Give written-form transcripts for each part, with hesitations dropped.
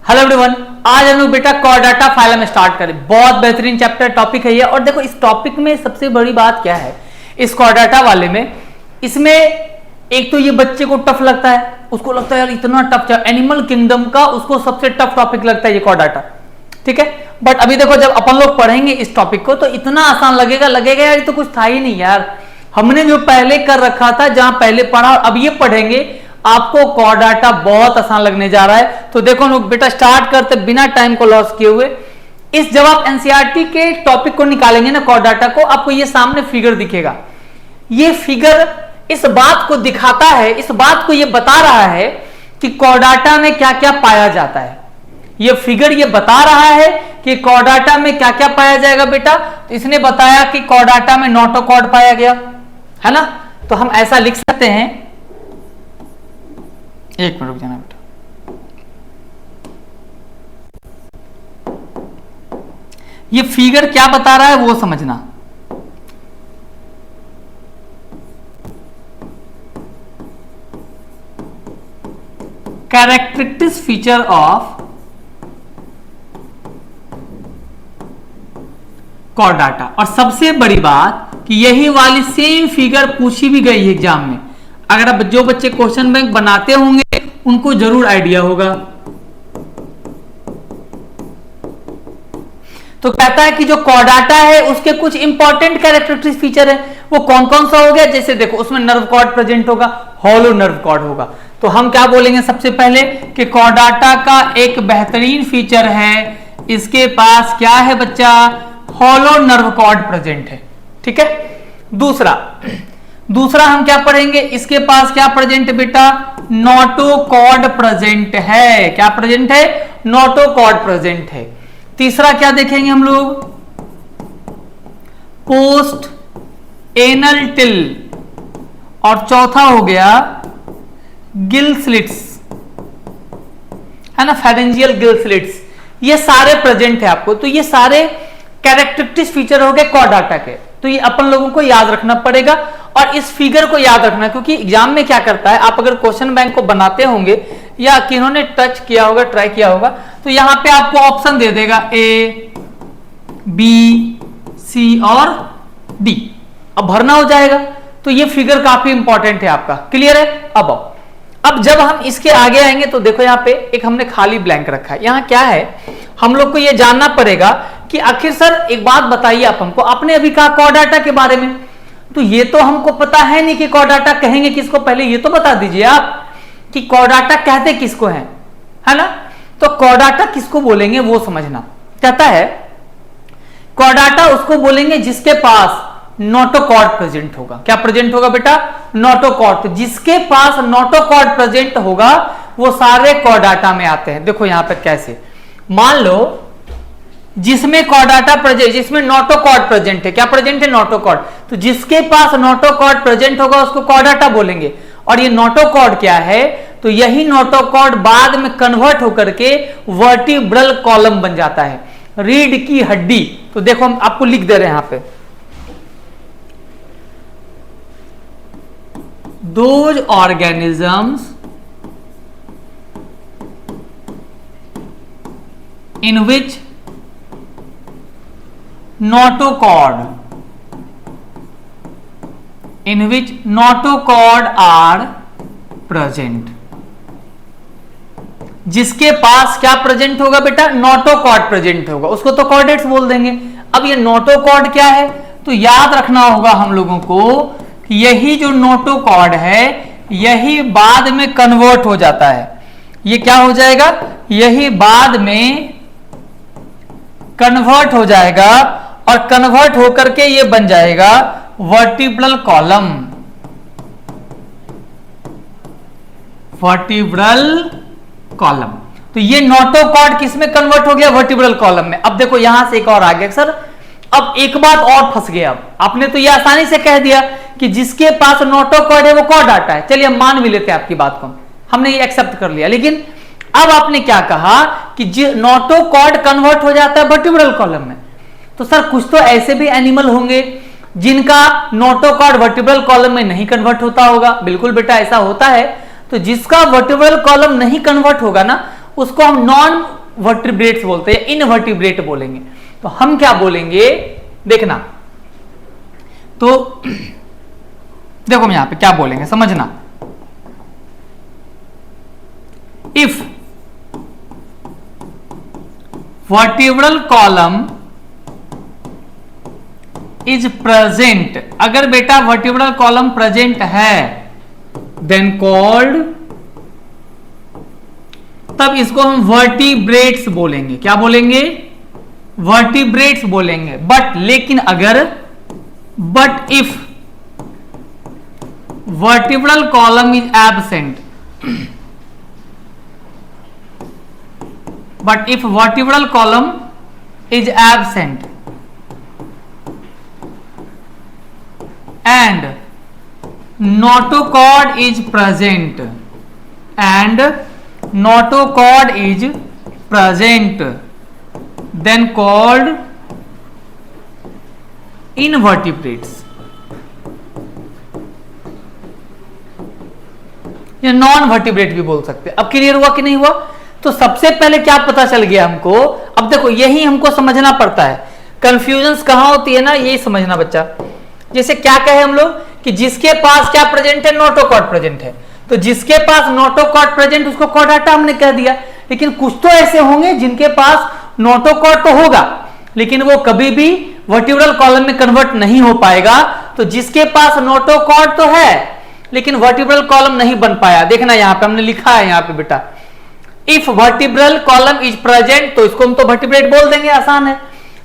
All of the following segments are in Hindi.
हेलो एवरीवन, आज हम लोग बेटा कोडाटा फाइलम स्टार्ट करें। बहुत बेहतरीन चैप्टर टॉपिक है ये। और देखो इस टॉपिक में सबसे बड़ी बात क्या है, इस कोडाटा वाले में, इसमें एक तो ये बच्चे को टफ लगता है, उसको लगता है यार इतना टफ, एनिमल किंगडम का उसको सबसे टफ टॉपिक लगता है ये कोडाटा, ठीक है। बट अभी देखो जब अपन लोग पढ़ेंगे इस टॉपिक को तो इतना आसान लगेगा यार ये तो कुछ था ही नहीं यार, हमने जो पहले कर रखा था, जहां पहले पढ़ा अब ये पढ़ेंगे, आपको कोडाटा बहुत आसान लगने जा रहा है। तो देखो लोग बेटा स्टार्ट करते बिना टाइम को लॉस किए हुए। इस जब आप एनसीईआरटी के टॉपिक को निकालेंगे ना कोडाटा को, आपको ये सामने फिगर दिखेगा। ये फिगर इस बात को दिखाता है, इस बात को ये बता रहा है कि कोडाटा में क्या क्या पाया जाता है। ये फिगर ये बता रहा है कि कोडाटा में क्या क्या पाया जाएगा बेटा। तो इसने बताया कि कोडाटा में नोटोकॉर्ड पाया गया है ना। तो हम ऐसा लिख सकते हैं, एक मिनट रुक जाना बेटा। ये फिगर क्या बता रहा है वो समझना। कैरेक्टरिस्टिक फीचर ऑफ कोडाटा। और सबसे बड़ी बात कि यही वाली सेम फिगर पूछी भी गई है एग्जाम में। अगर अब जो बच्चे क्वेश्चन बैंक बनाते होंगे उनको जरूर आइडिया होगा। तो कहता है कि जो कोडाटा है उसके कुछ इंपॉर्टेंट कैरेक्टरिस्टिक फीचर है। वो कौन कौन सा हो गया, जैसे देखो उसमें नर्व कॉर्ड प्रेजेंट होगा, हॉलो नर्व कॉर्ड होगा। तो हम क्या बोलेंगे सबसे पहले कि कोडाटा का एक बेहतरीन फीचर है, इसके पास क्या है बच्चा, हॉलो नर्व कॉर्ड प्रेजेंट है, ठीक है। दूसरा हम क्या पढ़ेंगे, इसके पास क्या प्रेजेंट है बेटा, नोटोकॉर्ड प्रेजेंट है। क्या प्रेजेंट है, नोटोकॉर्ड प्रेजेंट है। तीसरा क्या देखेंगे हम लोग, पोस्ट एनल टिल। और चौथा हो गया गिल स्लिट्स, है ना, फेरेंजियल गिल स्लिट्स। ये सारे प्रेजेंट है आपको। तो ये सारे कैरेक्टरिस्टिक फीचर हो गए कोडाटा के। तो ये अपन लोगों को याद रखना पड़ेगा और इस फिगर को याद रखना, क्योंकि एग्जाम में क्या करता है, आप अगर क्वेश्चन बैंक को बनाते होंगे या किन्होंने टच किया होगा, ट्राई किया होगा, तो यहां पे आपको ऑप्शन दे देगा ए, बी, सी और डी। अब भरना हो जाएगा। तो ये फिगर काफी इंपॉर्टेंट है आपका, क्लियर है। अब जब हम इसके आगे आएंगे तो देखो यहां पे एक हमने खाली ब्लैंक रखा है। यहां क्या है, हम लोग को यह जानना पड़ेगा कि आखिर सर एक बात बताइए आप हमको, आपने अभी कहा कोडाटा के बारे में, तो ये तो हमको पता है नहीं कि कोडाटा कहेंगे किसको, पहले ये तो बता दीजिए आप कि कोडाटा कहते किसको है ना। तो कोडाटा किसको बोलेंगे वो समझना। कहता है कोडाटा उसको बोलेंगे जिसके पास नोटोकॉर्ड प्रेजेंट होगा। क्या प्रेजेंट होगा बेटा, नोटोकॉर्ड। तो जिसके पास नोटोकॉर्ड प्रेजेंट होगा वो सारे कोडाटा में आते हैं। देखो यहां पर कैसे, मान लो जिसमें कोडाटा प्रेजेंट, जिसमें नोटोकॉर्ड प्रेजेंट है, क्या प्रेजेंट है, नोटोकॉर्ड। तो जिसके पास नोटोकॉर्ड प्रेजेंट होगा उसको कोडाटा बोलेंगे। और ये नोटोकॉर्ड क्या है, तो यही नोटोकॉर्ड बाद में कन्वर्ट होकर के वर्टिब्रल कॉलम बन जाता है, रीढ़ की हड्डी। तो देखो हम आपको लिख दे रहे हैं यहां पे, those organisms in which notochord are present। जिसके पास क्या प्रेजेंट होगा बेटा, नोटोकॉर्ड प्रेजेंट होगा, उसको तो कॉर्डेट्स बोल देंगे। अब ये नोटोकॉर्ड क्या है, तो याद रखना होगा हम लोगों को कि यही जो नोटोकॉर्ड है यही बाद में कन्वर्ट हो जाता है। ये क्या हो जाएगा, यही बाद में कन्वर्ट हो जाएगा और कन्वर्ट होकर के ये बन जाएगा वर्टिब्रल कॉलम। Vertebral column. तो ये नोटोकॉर्ड किसमें कन्वर्ट हो गया, वर्टिब्रल कॉलम में। अब देखो यहां से एक और आ गया सर, अब एक बात और फंस गया। अब आपने तो ये आसानी से कह दिया कि जिसके पास नोटोकॉर्ड है वो कोडाटा है, चलिए हम मान भी लेते हैं आपकी बात को, हमने ये एक्सेप्ट कर लिया। लेकिन अब आपने क्या कहा कि नोटोकॉर्ड कन्वर्ट हो जाता है वर्टिब्रल कॉलम में। तो सर कुछ तो ऐसे भी एनिमल होंगे जिनका नोटोकॉर्ड वर्टिब्रल कॉलम में नहीं कन्वर्ट होता होगा। बिल्कुल बेटा ऐसा होता है। तो जिसका वर्टिब्रल कॉलम नहीं कन्वर्ट होगा ना, उसको हम नॉन वर्टिब्रेट्स बोलते हैं, इनवर्टिब्रेट बोलेंगे। तो हम क्या बोलेंगे देखना, तो देखो हम यहां पे क्या बोलेंगे समझना। If vertebral column is present, अगर बेटा वर्टिब्रल कॉलम प्रेजेंट है, देन कॉल्ड, तब इसको हम वर्टिब्रेट्स बोलेंगे। क्या बोलेंगे? वर्टिब्रेट्स बोलेंगे। बट लेकिन अगर, but if vertebral column is absent, but if vertebral column is absent and notochord is present, and notochord is present, then called invertebrates, या नॉन वर्टिब्रेट भी बोल सकते हैं। अब क्लियर हुआ कि नहीं हुआ? तो सबसे पहले क्या पता चल गया हमको, अब देखो यही हमको समझना पड़ता है, कंफ्यूजन कहां होती है ना, यही समझना बच्चा। जैसे क्या कहे हम लोग कि जिसके पास क्या प्रेजेंट है, नोटोकॉर्ड प्रेजेंट है, तो जिसके पास नोटोकॉर्ड प्रेजेंट उसको कॉर्डाटा हमने कह दिया। लेकिन कुछ तो ऐसे होंगे जिनके पास नोटोकॉर्ड तो होगा लेकिन वो कभी भी वर्टिब्रल कॉलम में कन्वर्ट नहीं हो पाएगा। तो जिसके पास नोटोकॉर्ड तो है लेकिन वर्टिब्रल कॉलम नहीं बन पाया, देखना यहां पे हमने लिखा है यहां पे बेटा, if vertebral column is present, तो इसको हम तो वर्टिब्रेट बोल देंगे, आसान है।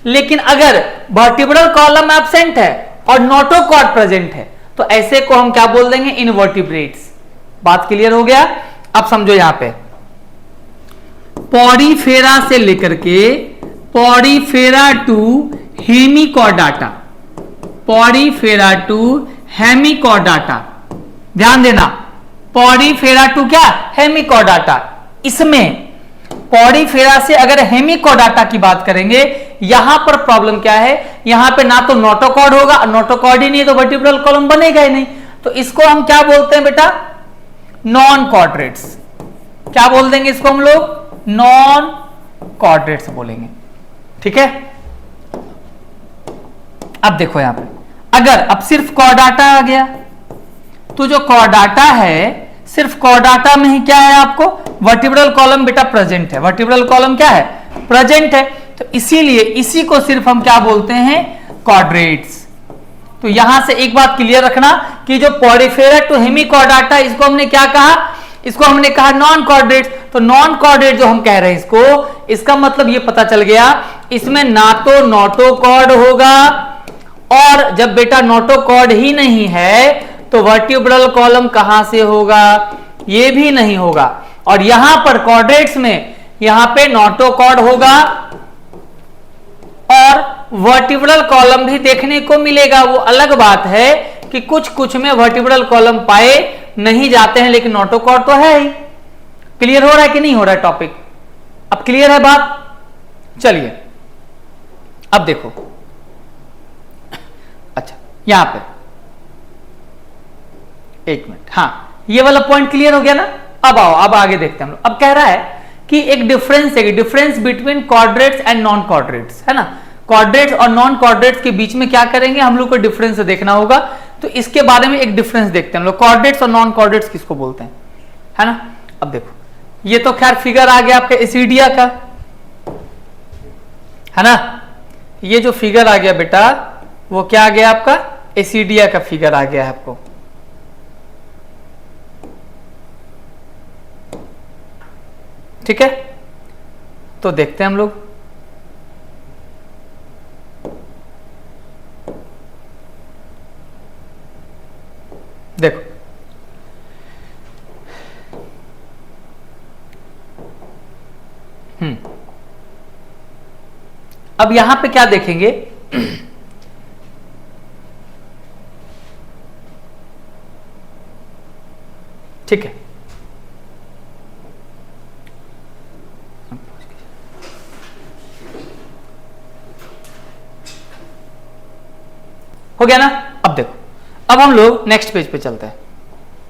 लेकिन अगर वर्टिब्रल कॉलम एब्सेंट है और नोटोकॉर्ड प्रेजेंट है, तो ऐसे को हम क्या बोल देंगे? इनवर्टिब्रेट्स। बात क्लियर हो गया? अब समझो यहां पे पॉडीफेरा से लेकर के पॉडीफेरा टू हेमिकॉर्डाटा, पॉडीफेरा टू हेमिकॉर्डाटा, ध्यान देना, पॉडीफेरा टू क्या? हेमिकॉर्डाटा। इसमें पॉडीफेरा से अगर हेमिकॉर्डाटा की बात करेंगे, यहां पर प्रॉब्लम क्या है, यहां पे ना तो नोटोकॉर्ड होगा, नोटोकॉर्ड ही नहीं तो वर्टिब्रल कॉलम बनेगा ही नहीं। तो इसको हम क्या बोलते हैं बेटा? Non chordates. क्या बोल देंगे इसको हम लोग? नॉन कॉर्डेट्स बोलेंगे। ठीक है? अब देखो यहां पे अगर अब सिर्फ कॉर्डाटा आ गया, तो जो कॉर्डाटा है सिर्फ कॉर्डाटा में ही क्या है आपको? वर्टिब्रल कॉलम बेटा प्रेजेंट है, वर्टिब्रल कॉलम क्या है? प्रेजेंट है। तो इसीलिए इसी को सिर्फ हम क्या बोलते हैं? कॉर्डेट्स। तो यहां से एक बात क्लियर रखना कि जो पॉडीफेरा टू हेमिकॉर्डाटा, इसको हमने क्या कहा? इसको हमने कहा नॉन कॉर्डेट्स। तो नॉन कॉर्डेट जो हम कह रहे हैं इसको, इसका मतलब ये पता चल गया इसमें ना तो नोटोकॉर्ड होगा, और जब बेटा नोटोकॉर्ड ही नहीं है तो वर्टिब्रल कॉलम कहां से होगा? ये भी नहीं होगा। और यहां पर कॉर्डेट्स में यहां पे नोटोकॉर्ड होगा और वर्टिब्रल कॉलम भी देखने को मिलेगा। वो अलग बात है कि कुछ कुछ में वर्टिब्रल कॉलम पाए नहीं जाते हैं, लेकिन नोटोकॉर्ड तो है ही। क्लियर हो रहा है कि नहीं हो रहा है टॉपिक? अब क्लियर है बात? चलिए अब देखो, अच्छा यहां पे एक मिनट, हाँ ये वाला पॉइंट क्लियर हो गया ना? अब आओ, अब आगे देखते हैं हम लोग। अब कह रहा है कि एक डिफरेंस है, difference between chordates and non chordates, है ना? कॉर्डेट्स और नॉन कॉर्डेट्स के बीच में क्या करेंगे हम लोग को? डिफरेंस देखना होगा। तो इसके बारे में एक डिफरेंस देखते हैं हम लोग, कॉर्डेट्स और नॉन कॉर्डेट्स किसको बोलते हैं, है ना? अब देखो ये तो खैर फिगर आ गया आपका एसिडिया का, है ना? ये जो फिगर आ गया बेटा वो क्या आ गया आपका? एसिडिया का फिगर आ गया है आपको। ठीक है? तो देखते हैं हम लोग। देखो अब यहां पे क्या देखेंगे? ठीक है, हो गया ना? अब देखो, अब हम लोग नेक्स्ट पेज पे चलते हैं,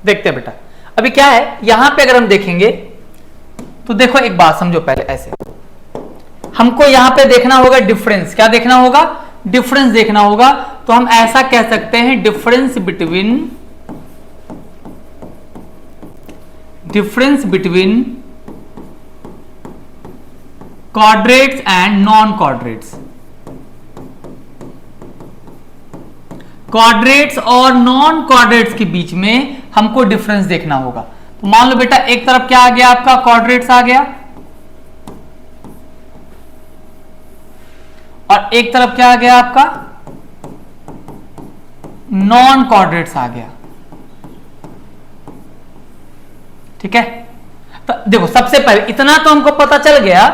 देखते हैं बेटा। अभी क्या है यहां पे अगर हम देखेंगे तो देखो एक बात समझो पहले, ऐसे हमको यहां पे देखना होगा डिफरेंस। क्या देखना होगा? डिफरेंस देखना होगा। तो हम ऐसा कह सकते हैं difference between quadrates and non quadrates। क्वाड्रेट्स और नॉन क्वाड्रेट्स के बीच में हमको डिफरेंस देखना होगा। तो मान लो बेटा एक तरफ क्या आ गया आपका? क्वाड्रेट्स आ गया, और एक तरफ क्या आ गया आपका? नॉन क्वाड्रेट्स आ गया। ठीक है, तो देखो सबसे पहले इतना तो हमको पता चल गया।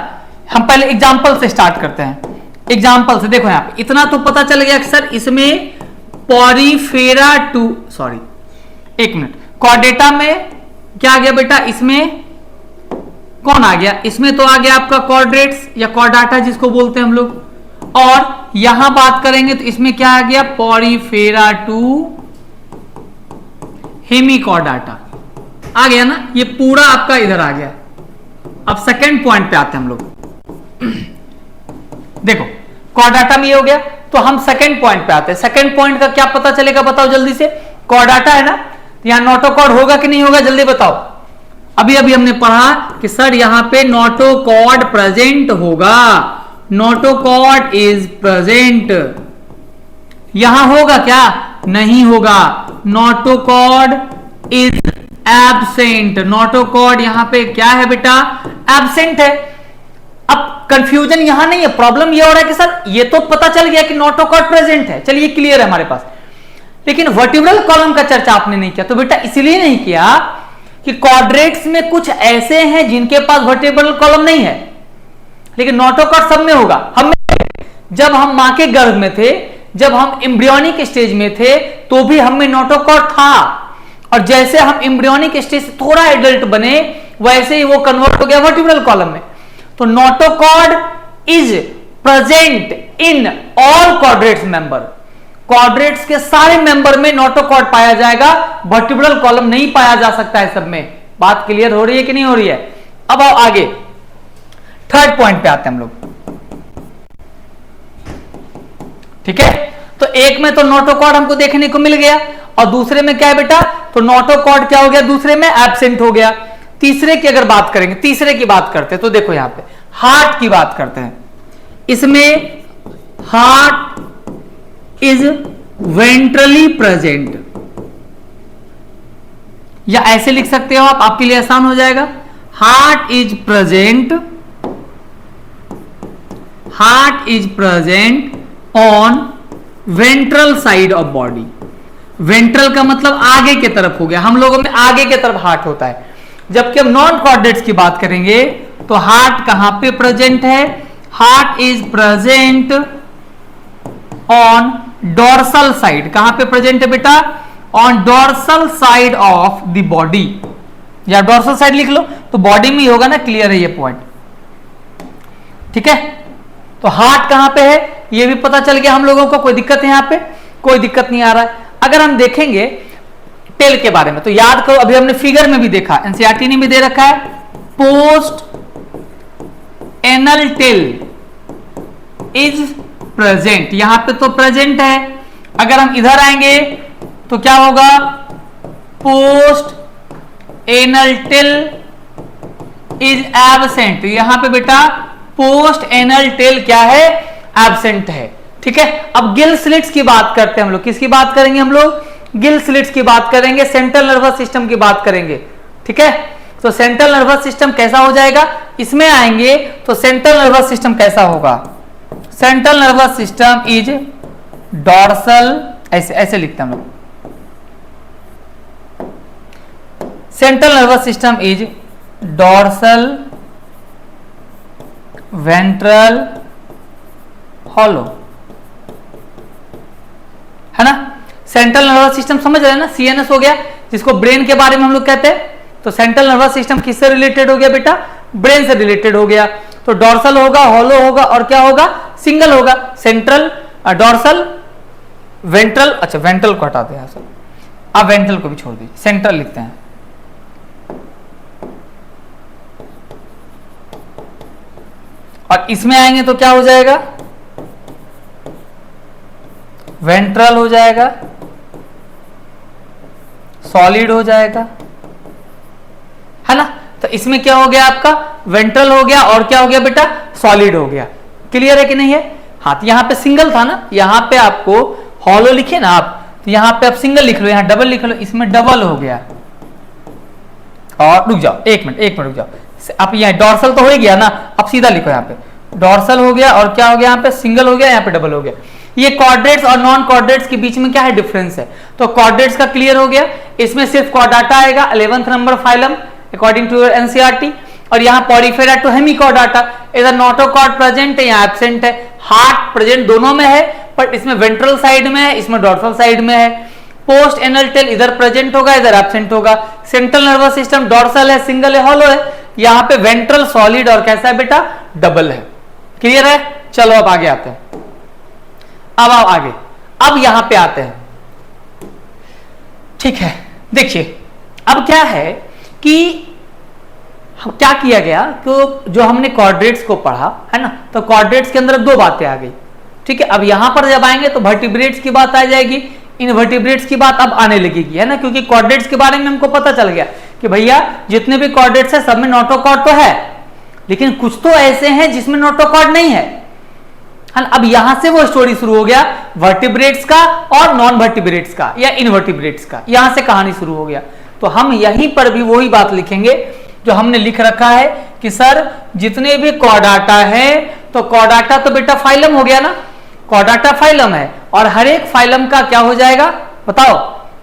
हम पहले एग्जांपल से स्टार्ट करते हैं। एग्जांपल से देखो, यहां पे इतना तो पता चल गया कि सर इसमें पॉरीफेरा टू, सॉरी एक मिनट, क्वाड्रेटा में क्या आ गया बेटा? इसमें कौन आ गया? इसमें तो आ गया आपका क्वाड्रेट्स या क्वाड्राटा जिसको बोलते हैं हम लोग। और यहां बात करेंगे तो इसमें क्या आ गया? पॉरीफेरा टू हेमिक्वाड्राटा आ गया ना। ये पूरा आपका इधर आ गया। अब सेकंड पॉइंट पे आते हैं हम लोग। देखो क्वाड्राटा में ये हो गया, तो हम सेकंड पॉइंट पे आते हैं। सेकंड पॉइंट का क्या पता चलेगा बताओ जल्दी से? क्वाड्राटा है ना, यहां नोटोकॉर्ड होगा कि नहीं होगा? जल्दी बताओ। अभी अभी हमने पढ़ा कि सर यहां पे नोटोकॉर्ड प्रेजेंट होगा। Notochord is present. यहां होगा क्या? नहीं होगा। Notochord is absent. नोटोकॉर्ड यहां पे क्या है बेटा? एब्सेंट है। अब कंफ्यूजन यहां नहीं है, प्रॉब्लम ये हो रहा है कि सर ये तो पता चल गया कि नोटोकॉर्ड प्रेजेंट है, चलिए क्लियर है हमारे पास, लेकिन वर्टिब्रल कॉलम का चर्चा आपने नहीं किया। तो बेटा इसलिए नहीं किया कि क्वाड्रेट्स में कुछ ऐसे हैं जिनके पास वर्टिब्रल कॉलम नहीं है, लेकिन नोटोकॉर्ड सब में होगा। हम जब हम मां के गर्भ में थे, जब हम एम्ब्रियोनिक स्टेज में थे, तो भी हमें नोटोकॉर्ड था। और जैसे हम एम्ब्रियोनिक स्टेज से थोड़ा एडल्ट बने, वैसे ही वो कन्वर्ट हो गया वर्टिब्रल कॉलम में। तो notochord is present in all chordates member. Chordates के सारे मेंबर में नोटोकॉर्ड पाया जाएगा, वर्टिब्रल कॉलम नहीं पाया जा सकता है सब में। बात क्लियर हो रही है कि नहीं हो रही है? अब आओ आगे थर्ड पॉइंट पे आते हैं हम लोग। ठीक है, तो एक में तो नोटोकॉर्ड हमको देखने को मिल गया, और दूसरे में क्या है बेटा? तो नोटोकॉर्ड क्या हो गया? दूसरे में एब्सेंट हो गया। तीसरे की अगर बात करेंगे, तीसरे की बात करते हैं, तो देखो यहां पे हार्ट की बात करते हैं। इसमें हार्ट इज वेंट्रली प्रेजेंट, या ऐसे लिख सकते हो आप, आपके लिए आसान हो जाएगा। Heart is present, heart is present on ventral side of body. Ventral का मतलब आगे की तरफ हो गया, हम लोगों में आगे की तरफ हार्ट होता है। जबकि हम नॉन क्वाड्रेट्स की बात करेंगे तो हार्ट कहां पे प्रेजेंट है? Heart is present on dorsal side. कहां पे प्रेजेंट है बेटा? On dorsal side of the body, या डोर्सल साइड लिख लो, तो बॉडी में ही होगा ना। क्लियर है ये पॉइंट? ठीक है, तो हार्ट कहां पे है ये भी पता चल गया हम लोगों को। कोई दिक्कत है? यहां पे कोई दिक्कत नहीं आ रहा है। अगर हम देखेंगे टेल के बारे में, तो याद करो अभी हमने फिगर में भी देखा, एनसीईआरटी ने भी दे रखा है, post anal tail is present. यहां पे तो प्रेजेंट है। अगर हम इधर आएंगे तो क्या होगा? Post anal tail is absent. यहां पे बेटा पोस्ट एनल टेल क्या है? एब्सेंट है। ठीक है, अब गिल स्लिट्स की बात करते हैं हम लोग। किसकी बात करेंगे हम लोग? गिल स्लिट्स की बात करेंगे, सेंट्रल नर्वस सिस्टम की बात करेंगे। ठीक है, तो सेंट्रल नर्वस सिस्टम कैसा हो जाएगा? इसमें आएंगे तो सेंट्रल नर्वस सिस्टम कैसा होगा? Central nervous system is dorsal, ऐसे ऐसे लिखते हैं हम लोग। Central nervous system is dorsal ventral hollow, है ना। सेंट्रल नर्वस सिस्टम समझ रहे हैं ना? सीएनएस हो गया, जिसको ब्रेन के बारे में हम लोग कहते हैं। तो सेंट्रल नर्वस सिस्टम किससे रिलेटेड हो गया बेटा? ब्रेन से रिलेटेड हो गया। तो डॉर्सल होगा, हॉलो होगा, और क्या होगा? सिंगल होगा। Central, dorsal, ventral. अच्छा वेंट्रल को हटाते हैं सर, आप वेंट्रल को भी छोड़ दीजिए, सेंट्रल लिखते हैं। और इसमें आएंगे तो क्या हो जाएगा, वेंट्रल हो जाएगा, सॉलिड हो जाएगा, है ना। तो इसमें क्या हो गया आपका, वेंट्रल हो गया और क्या हो गया बेटा, सॉलिड हो गया। क्लियर है कि नहीं है। हाँ, तो यहां पे सिंगल था ना, यहां पे आपको हॉलो लिखे ना आप, तो यहां पे आप सिंगल लिख लो, यहां डबल लिख लो, इसमें डबल हो गया। और रुक जाओ, एक मिनट रुक जाओ, अब यहाँ डॉर्सल तो हो ही गया ना, अब सीधा लिखो, यहाँ पे डॉर्सल हो गया और क्या हो गया, यहाँ पे सिंगल हो गया, यहाँ पे डबल हो गया। ये कॉर्डेट्स और नॉन कॉर्डेट्स के बीच में क्या है, डिफरेंस है। तो कॉर्डेट्स का क्लियर हो गया, इसमें सिर्फ कॉर्डाटा आएगा, 11th number phylum according to NCERT. और यहाँ पॉलीफेरा टू हेमिकॉर्डाटा, इधर नोटोकॉर्ड प्रेजेंट है या एब्सेंट है, हार्ट प्रेजेंट दोनों में है, बट इसमें वेंट्रल साइड में है, इसमें डॉर्सल साइड में है। पोस्ट एनल टेल इधर प्रेजेंट होगा, इधर एब्सेंट होगा। सेंट्रल नर्वस सिस्टम डॉर्सल है, सिंगल है, हॉलो है, यहाँ पे वेंट्रल सॉलिड और कैसा है बेटा, डबल है। क्लियर है। चलो अब आगे आते हैं, अब आओ आगे, अब यहां पे आते हैं। ठीक है, देखिए अब क्या है कि क्या किया गया, तो जो हमने कॉर्डेट्स को पढ़ा है ना, तो कॉर्डेट्स के अंदर दो बातें आ गई। ठीक है, अब यहां पर जब आएंगे तो वर्टिब्रेट्स की बात आ जाएगी, इनवर्टिब्रेट्स की बात अब आने लगेगी, है ना, क्योंकि कॉर्डेट्स के बारे में हमको पता चल गया कि भैया जितने भी कॉर्डेट्स है सब में नोटोकॉर्ड तो है, लेकिन कुछ तो ऐसे हैं जिसमें नोटोकॉर्ड नहीं है। अब यहां से वो स्टोरी शुरू हो गया वर्टिब्रेट्स का और नॉन वर्टिब्रेट्स का या इनवर्टिब्रेट्स का, यहां से कहानी शुरू हो गया। तो हम यहीं पर भी वही बात लिखेंगे जो हमने लिख रखा है कि सर जितने भी कॉर्डाटा है, तो कॉर्डाटा तो बेटा फाइलम हो गया ना, कॉर्डाटा फाइलम है, और हर एक फाइलम का क्या हो जाएगा बताओ,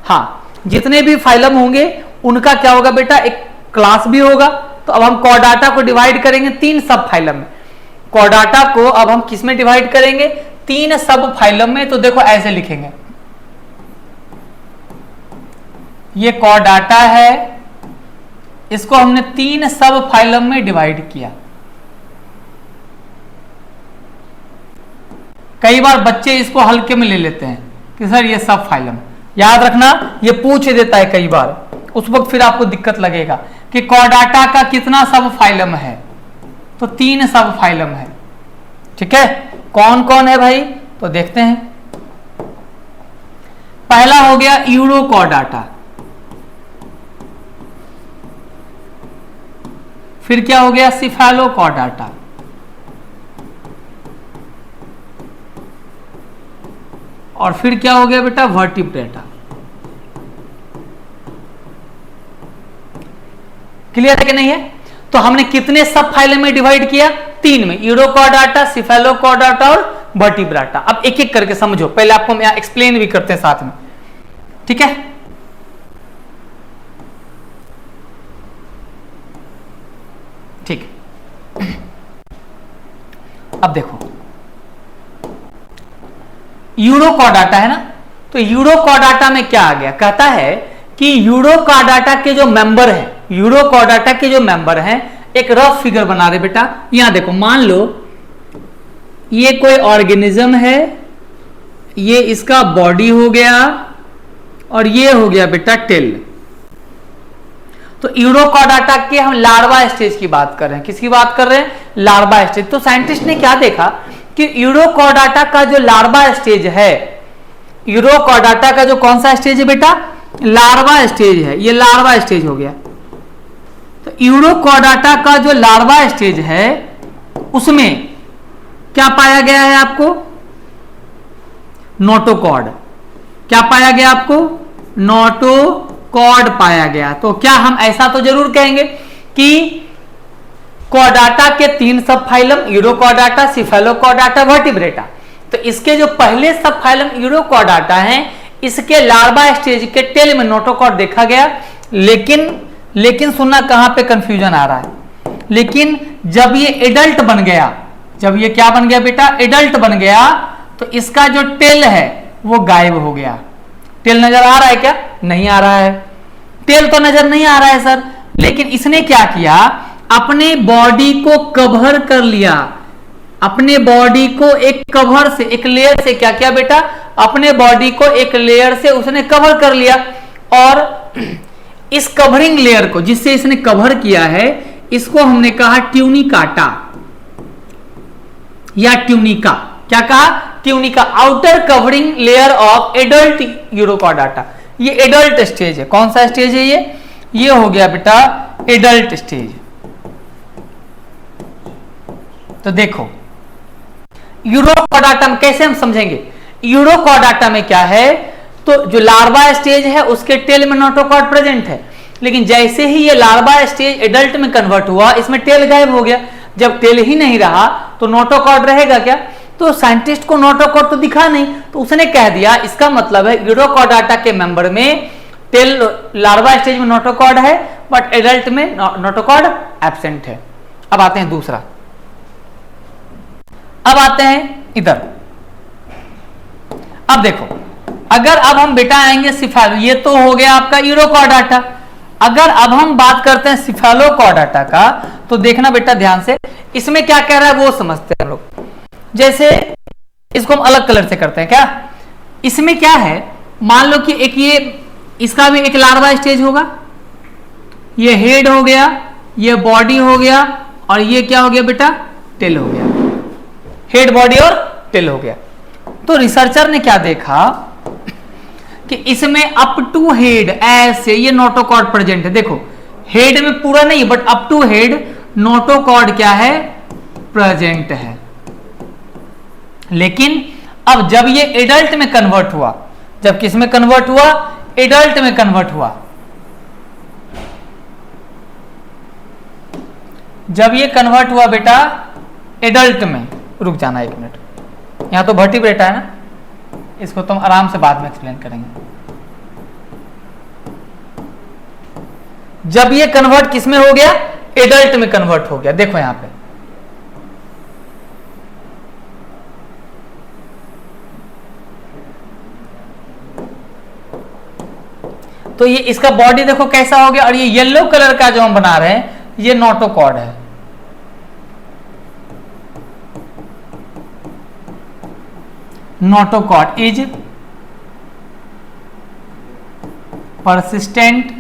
हाँ जितने भी फाइलम होंगे उनका क्या होगा बेटा, एक क्लास भी होगा। तो अब हम कॉर्डाटा को डिवाइड करेंगे 3 सब फाइलम में। कॉर्डाटा को अब हम किस में डिवाइड करेंगे, 3 सब फाइलम में। तो देखो ऐसे लिखेंगे, ये कॉर्डाटा है, इसको हमने 3 सब फाइलम में डिवाइड किया। कई बार बच्चे इसको हल्के में ले लेते हैं कि सर ये सब फाइलम, याद रखना ये पूछ देता है कई बार, उस वक्त फिर आपको दिक्कत लगेगा कि कॉर्डाटा का कितना सब फाइलम है, तो 3 सब फाइलम है। ठीक है, कौन कौन है भाई, तो देखते हैं। पहला हो गया यूरोकॉर्डाटा, फिर क्या हो गया सिफेलोकॉर्डाटा, और फिर क्या हो गया बेटा वर्टिब्रेटा। क्लियर है कि नहीं है। तो हमने कितने सब फाइलम में डिवाइड किया, 3 में, यूरोकॉर्डाटा, सिफेलोकॉर्डाटा और वर्टिब्रेटा। अब एक एक करके समझो, पहले आपको हम यहां एक्सप्लेन भी करते हैं साथ में। ठीक है, ठीक। अब देखो यूरोकॉर्डाटा है ना, तो यूरोकॉर्डाटा में क्या आ गया, कहता है कि यूरोकॉर्डाटा के जो मेंबर हैं, यूरोकॉर्डाटा के जो मेंबर हैं, एक रफ फिगर बना रहे बेटा। यहां देखो, मान लो ये कोई ऑर्गेनिज्म है, ये इसका बॉडी हो गया और ये हो गया बेटा टेल। तो यूरोकॉर्डाटा के हम लार्वा स्टेज की बात कर रहे हैं, किसकी बात कर रहे हैं, लार्वा स्टेज। तो साइंटिस्ट ने क्या देखा कि यूरोकॉर्डाटा का जो लार्वा स्टेज है, यूरोकॉर्डाटा का जो कौन सा स्टेज है बेटा, लार्वा स्टेज है, ये लार्वा स्टेज हो गया। तो यूरोकॉर्डाटा का जो लार्वा स्टेज है उसमें क्या पाया गया है आपको, नोटोकॉर्ड। क्या पाया गया आपको, नोटोकॉर्ड पाया गया। तो क्या हम ऐसा तो जरूर कहेंगे कि कॉर्डाटा के 3 सब फाइलम, यूरोकॉर्डाटा, सिफेलोकॉर्डाटा, वर्टिब्रेटा। तो इसके जो पहले सब फाइलम यूरोकॉर्डाटा हैं, इसके लार्वा स्टेज के टेल में नोटोकॉर्ड देखा गया। लेकिन सुनना कहां पे कंफ्यूजन आ रहा है, लेकिन जब ये एडल्ट बन गया, जब ये क्या बन गया बेटा, एडल्ट बन गया, तो इसका जो टेल है वो गायब हो गया। टेल नजर आ रहा है क्या, नहीं आ रहा है, टेल तो नजर नहीं आ रहा है सर। लेकिन इसने क्या किया, अपने बॉडी को कवर कर लिया, अपने बॉडी को एक कवर से, एक लेयर से क्या किया बेटा, अपने बॉडी को एक लेयर से उसने कवर कर लिया। और इस कवरिंग लेयर को, जिससे इसने कवर किया है, इसको हमने कहा ट्यूनिकाटा। या ट्यूनिका। क्या कहा? Tunica, outer covering layer of adult urochordata. ये एडल्ट स्टेज है। कौन सा स्टेज है ये हो गया बेटा एडल्ट स्टेज। तो देखो यूरोकॉर्डाटा में कैसे हम समझेंगे, यूरोकॉर्डाटा में क्या है, तो जो लार्वा स्टेज है उसके टेल में नोटोकॉर्ड प्रेजेंट है, लेकिन जैसे ही ये लार्वा स्टेज एडल्ट में कन्वर्ट हुआ इसमें टेल गायब हो गया। जब टेल ही नहीं रहा तो नोटोकॉर्ड रहेगा क्या? तो साइंटिस्ट को नोटोकॉर्ड तो दिखा नहीं, तो उसने कह दिया इसका मतलब है यूरोकॉर्डाटा के मेंबर में टेल लार्वा स्टेज में नोटोकॉर्ड है बट एडल्ट में नोटोकॉर्ड एब्सेंट है। अब आते हैं दूसरा, अब आते हैं इधर। अब देखो अगर अब हम बेटा आएंगे सिफेलो, ये तो हो गया आपका यूरोकॉर्डाटा। अगर अब हम बात करते हैं सिफेलोकॉर्डाटा का तो देखना बेटा ध्यान से, इसमें क्या कह रहा है वो समझते हैं हम लोग। जैसे इसको हम अलग कलर से करते हैं क्या, इसमें क्या है, मान लो कि एक ये इसका भी एक लार्वा स्टेज होगा, ये हेड हो गया, ये बॉडी हो गया और ये क्या हो गया बेटा टेल हो गया, हेड बॉडी और टेल हो गया। तो रिसर्चर ने क्या देखा कि इसमें अप टू हेड ऐसे ये नोटोकॉर्ड प्रेजेंट है। देखो हेड में पूरा नहीं but up to head notochord क्या है प्रेजेंट है। लेकिन अब जब ये एडल्ट में कन्वर्ट हुआ, जब किस में कन्वर्ट हुआ, एडल्ट में कन्वर्ट हुआ, जब ये कन्वर्ट हुआ बेटा एडल्ट में, रुक जाना एक मिनट, यहां तो वर्टिब्रेटा है ना, इसको तुम आराम से बाद में एक्सप्लेन करेंगे। जब ये कन्वर्ट किस में हो गया, एडल्ट में कन्वर्ट हो गया। देखो यहां पे तो ये इसका बॉडी देखो कैसा हो गया, और ये येलो कलर का जो हम बना रहे हैं ये नोटोकॉर्ड है। Notochord is persistent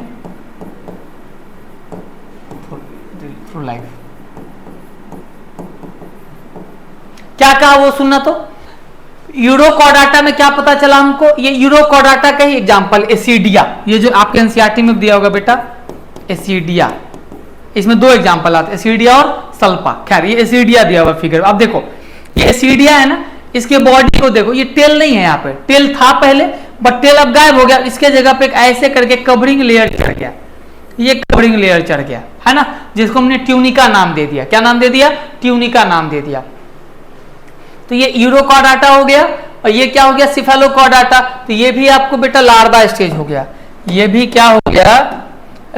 through life। क्या कहा वो सुनना। तो यूरोकॉर्डाटा में क्या पता चला हमको, ये यूरोकॉर्डाटा का ही एग्जांपल एसिडिया, ये जो आपके एनसीईआरटी में दिया होगा बेटा एसिडिया, इसमें दो एग्जांपल आते हैं एसिडिया और सल्फा। खैर ये एसिडिया दिया हुआ फिगर। अब देखो ये एसिडिया है ना, इसके बॉडी को देखो, ये टेल नहीं है, यहाँ पे टेल था पहले बट टेल अब गायब हो गया, इसके जगह पे ऐसे करके कवरिंग लेयर चढ़ गया, ये कवरिंग लेयर चढ़ गया है ना, जिसको हमने ट्यूनिका नाम दे दिया। क्या नाम दे दिया, ट्यूनिका नाम दे दिया। तो ये यूरोकॉर्डाटा हो गया, और ये क्या हो गया सिफेलोकॉर्डाटा। तो ये भी आपको बेटा लार्वा स्टेज हो गया, ये भी क्या हो गया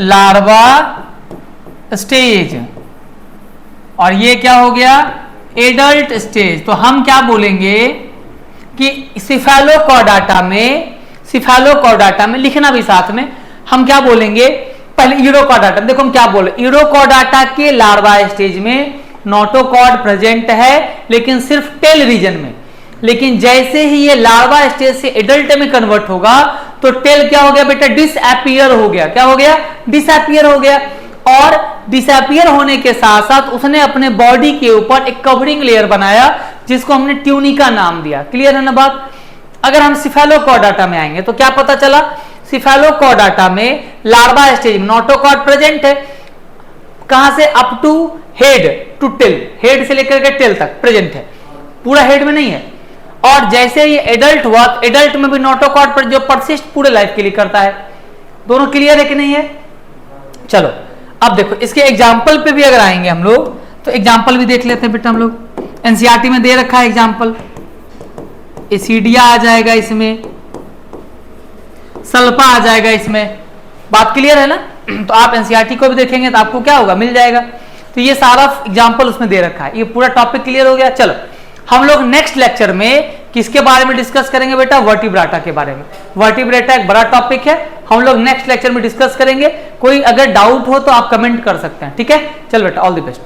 लार्वा स्टेज, और ये क्या हो गया एडल्ट स्टेज। तो हम क्या बोलेंगे कि सिफेलोकॉर्डाटा में लिखना भी साथ में, हम क्या बोलेंगे पहले यूरोकॉर्डाटा, देखो हम क्या बोले, यूरोकॉर्डाटा के लार्वा स्टेज में नोटोकॉर्ड प्रेजेंट है लेकिन सिर्फ टेल रीजन में। लेकिन जैसे ही ये लार्वा स्टेज से एडल्ट में कन्वर्ट होगा तो टेल क्या हो गया बेटा डिसअपीयर हो गया। क्या हो गया डिसअपीयर हो गया, और डिसअपीयर होने के साथ साथ उसने अपने बॉडी के ऊपर एक कवरिंग लेयर बनाया जिसको हमने ट्यूनिका नाम दिया। क्लियर है ना बात। अगर हम सिफेलोकॉर्डाटा में आएंगे तो क्या पता चला, सिफेलोकॉर्डाटा में लार्वा स्टेज में नोटोकॉर्ड प्रेजेंट है, कहां से up to head to tail, head से लेकर के टेल तक प्रेजेंट है, पूरा हेड में नहीं है। और जैसे ये एडल्ट हुआ, एडल्ट में भी नोटोकॉर्ड पर जो परसिस्ट पूरे लाइफ के लिए करता है। दोनों क्लियर है कि नहीं है। चलो अब देखो इसके एग्जाम्पल पे भी अगर आएंगे हम लोग तो एग्जाम्पल भी देख लेते हैं बेटा। हम लोग एनसीईआरटी में दे रखा है एग्जाम्पल, एसिडिया आ जाएगा इसमें, सल्फा आ जाएगा इसमें। बात क्लियर है ना। तो आप एनसीईआरटी को भी देखेंगे तो आपको क्या होगा मिल जाएगा। तो ये सारा एग्जाम्पल उसमें दे रखा है, ये पूरा टॉपिक क्लियर हो गया। चलो हम लोग नेक्स्ट लेक्चर में किसके बारे में डिस्कस करेंगे बेटा, वर्टिब्राटा के बारे में। वर्टिब्राटा एक बड़ा टॉपिक है, हम लोग नेक्स्ट लेक्चर में डिस्कस करेंगे। कोई अगर डाउट हो तो आप कमेंट कर सकते हैं, ठीक है। चल बेटा ऑल द बेस्ट।